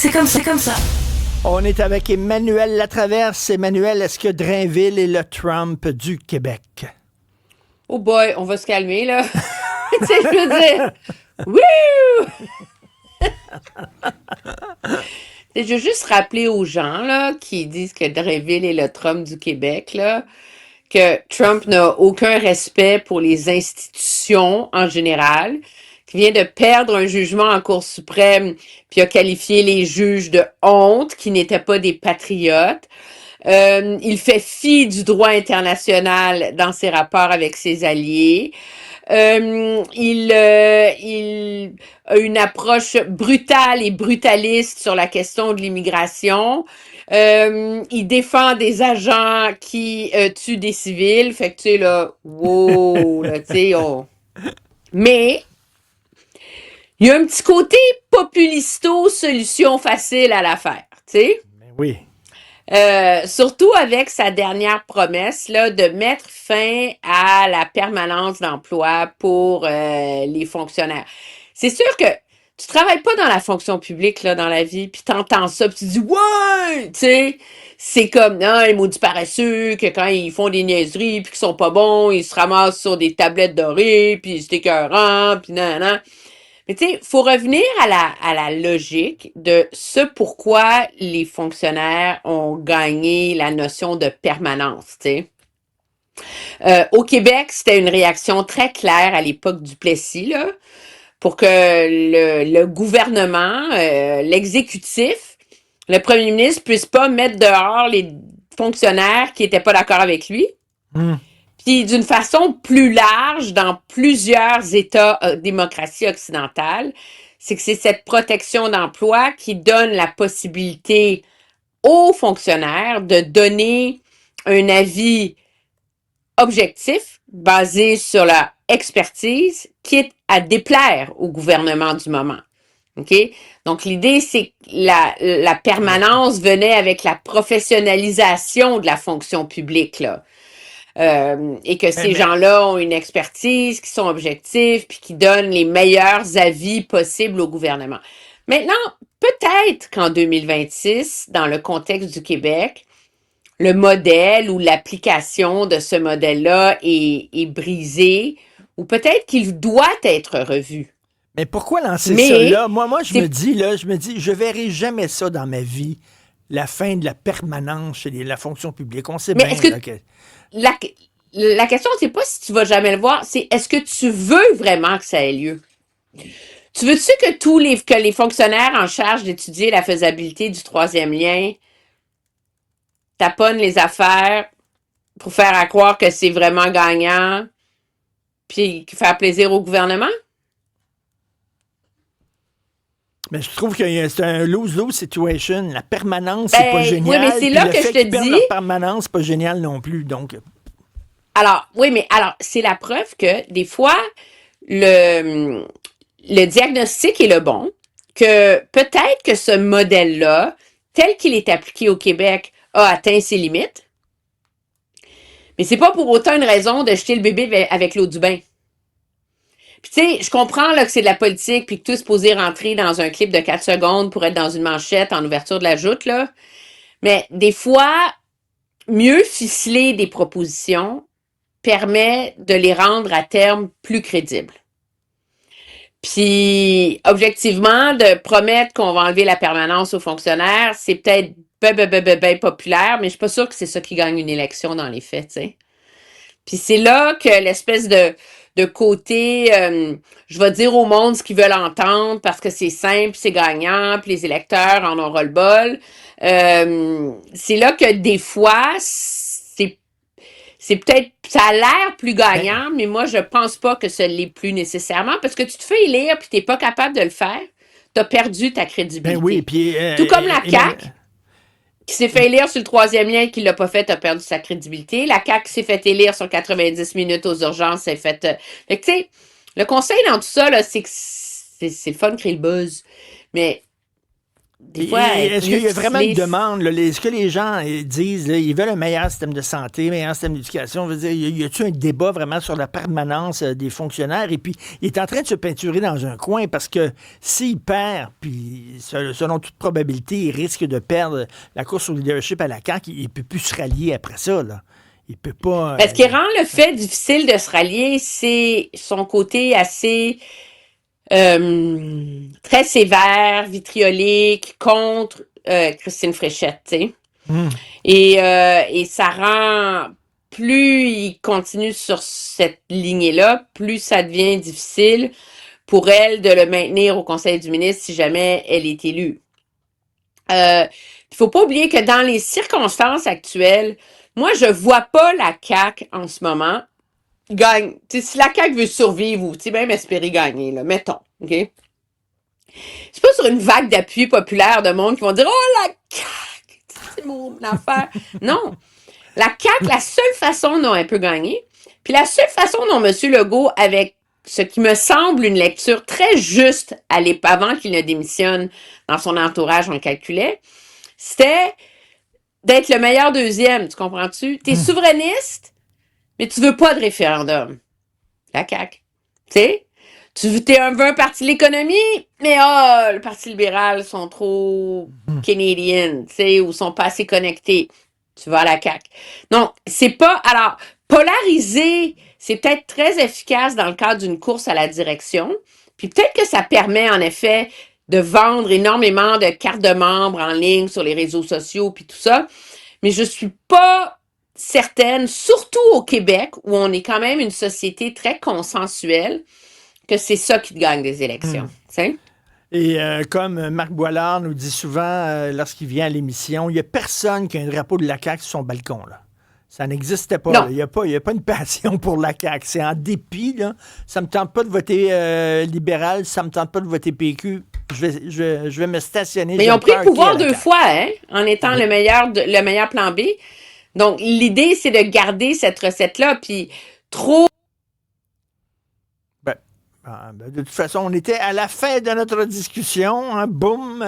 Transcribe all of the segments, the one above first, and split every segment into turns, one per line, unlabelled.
C'est comme ça.
On est avec Emmanuel Latraverse. Emmanuel, est-ce que Drainville est le Trump du Québec?
Oh boy, on va se calmer, là. Tu sais, je veux dire, wouh! Je veux juste rappeler aux gens, là, qui disent que Drainville est le Trump du Québec, là, que Trump n'a aucun respect pour les institutions en général, qui vient de perdre un jugement en Cour suprême, puis a qualifié les juges de honte, qui n'étaient pas des patriotes. Il fait fi du droit international dans ses rapports avec ses alliés. Il a une approche brutale et brutaliste sur la question de l'immigration. Il défend des agents qui tuent des civils. Fait que, tu sais, là, wow, là, tu sais, Mais, il y a un petit côté populisto, solution facile à l'affaire, tu sais.
Ben oui.
Surtout avec sa dernière promesse là, de mettre fin à la permanence d'emploi pour les fonctionnaires. C'est sûr que tu travailles pas dans la fonction publique là, dans la vie, puis t'entends ça, puis tu dis ouais, tu sais, c'est comme non, les maudits paresseux que quand ils font des niaiseries puis qu'ils sont pas bons, ils se ramassent sur des tablettes dorées, puis c'est écœurant, puis nan. Mais tu sais, faut revenir à la logique de ce pourquoi les fonctionnaires ont gagné la notion de permanence, tu sais. Au Québec, c'était une réaction très claire à l'époque du Plessis, là, pour que le gouvernement, l'exécutif, le premier ministre puisse pas mettre dehors les fonctionnaires qui étaient pas d'accord avec lui. Puis d'une façon plus large, dans plusieurs États démocratie occidentale, c'est que c'est cette protection d'emploi qui donne la possibilité aux fonctionnaires de donner un avis objectif basé sur leur expertise, quitte à déplaire au gouvernement du moment. OK? Donc, l'idée, c'est que la permanence venait avec la professionnalisation de la fonction publique, là. Et que ces gens-là ont une expertise, qui sont objectifs, puis qui donnent les meilleurs avis possibles au gouvernement. Maintenant, peut-être qu'en 2026, dans le contexte du Québec, le modèle ou l'application de ce modèle-là est brisé, ou peut-être qu'il doit être revu.
Mais pourquoi lancer ça
Mais,
là? Moi, je me dis, je verrai jamais ça dans ma vie, la fin de la permanence chez la fonction publique. On sait
mais
bien
est-ce que
là, que...
la question, c'est pas si tu vas jamais le voir, c'est est-ce que tu veux vraiment que ça ait lieu? Tu veux-tu que les fonctionnaires en charge d'étudier la faisabilité du troisième lien taponnent les affaires pour faire à croire que c'est vraiment gagnant, puis faire plaisir au gouvernement?
Mais je trouve que c'est un lose-lose situation. La permanence, c'est pas
Oui, mais
génial.
c'est
Puis
là
le
que je
fait
te
qu'ils perdent
dis.
leur permanence, c'est pas génial non plus. Donc,
Alors, oui, mais alors, c'est la preuve que des fois, le, le diagnostic est le bon, que peut-être que ce modèle-là, tel qu'il est appliqué au Québec, a atteint ses limites. Mais c'est pas pour autant une raison de jeter le bébé avec l'eau du bain. Puis tu sais, je comprends là, que c'est de la politique puis que tout est supposé rentrer dans un clip de 4 secondes pour être dans une manchette en ouverture de la joute, là. Mais des fois, mieux ficeler des propositions permet de les rendre à terme plus crédibles. Puis, objectivement, de promettre qu'on va enlever la permanence aux fonctionnaires, c'est peut-être ben populaire, mais je suis pas sûre que c'est ça qui gagne une élection dans les faits, tu sais. Puis c'est là que l'espèce de côté, je vais dire au monde ce qu'ils veulent entendre parce que c'est simple, c'est gagnant, puis les électeurs en ont ras-le-bol. C'est là que des fois, c'est peut-être, ça a l'air plus
ben,
gagnant, mais moi, je pense pas que ce l'est plus nécessairement parce que tu te fais élire puis t'es pas capable de le faire, t'as perdu ta
ben oui.
crédibilité.
Puis,
Tout comme la CAQ, qui s'est fait élire sur le troisième lien et qui l'a pas fait a perdu sa crédibilité. La CAQ qui s'est fait élire sur 90 minutes aux urgences s'est fait... Fait que, tu sais, le conseil dans tout ça, là, c'est que c'est le fun de créer le buzz. Mais des fois, être
Est-ce qu'il
mieux
y a vraiment une
ficelé.
demande? Là, est-ce que les gens disent là, ils veulent un meilleur système de santé, un meilleur système d'éducation? Je veux dire, y a-t-il un débat vraiment sur la permanence des fonctionnaires? Et puis, il est en train de se peinturer dans un coin parce que s'il perd, puis selon toute probabilité, il risque de perdre la course au leadership à la CAQ, il ne peut plus se rallier après ça. Là. Il peut pas.
Ce qui rend le fait difficile de se rallier, c'est son côté assez très sévère, vitriolique contre Christine Fréchette, tu sais.
Hum,
Et ça rend, plus il continue sur cette lignée-là, plus ça devient difficile pour elle de le maintenir au Conseil du ministre si jamais elle est élue. Il faut pas oublier que dans les circonstances actuelles, moi, je vois pas la CAQ en ce moment gagne. T'sais, si la CAQ veut survivre ou même espérer gagner, là, mettons, OK? C'est pas sur une vague d'appui populaire de monde qui vont dire « Oh, la CAQ! C'est mon affaire! » Non. La CAQ, la seule façon dont elle peut gagner, puis la seule façon dont M. Legault, avec ce qui me semble une lecture très juste avant qu'il ne démissionne dans son entourage, on le calculait, c'était d'être le meilleur deuxième, tu comprends-tu? T'es
hum.
souverainiste, mais tu veux pas de référendum. La CAQ. Tu sais? T'es veux un parti de l'économie, mais le Parti libéral sont trop canadiens, tu sais, ou sont pas assez connectés. Tu vas à la CAQ. Donc, c'est pas... Alors, polariser, c'est peut-être très efficace dans le cadre d'une course à la direction. Puis peut-être que ça permet, en effet, de vendre énormément de cartes de membres en ligne sur les réseaux sociaux, puis tout ça. Mais je suis pas certaine, surtout au Québec, où on est quand même une société très consensuelle, que c'est ça qui te gagne des élections. T'sais?
Et comme Marc Boilard nous dit souvent lorsqu'il vient à l'émission, il n'y a personne qui a un drapeau de la CAQ sur son balcon. Là. Ça n'existait pas.
Non.
Il n'y a pas une passion pour la CAQ. C'est en dépit. Là. Ça ne me tente pas de voter libéral, ça ne me tente pas de voter PQ. Je vais me stationner.
Mais ils ont pris le pouvoir deux fois, hein, en étant le meilleur plan B. Donc, l'idée, c'est de garder cette recette-là, puis trop...
De toute façon, on était à la fin de notre discussion. Hein, boum,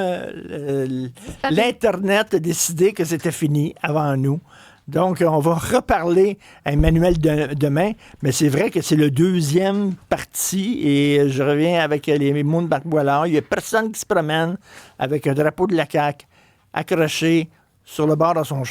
l'Internet a décidé que c'était fini avant nous. Donc, on va reparler à Emmanuel demain, mais c'est vrai que c'est le deuxième parti et je reviens avec les mots de Marc Boilard. Il n'y a personne qui se promène avec un drapeau de la CAQ accroché sur le bord de son char.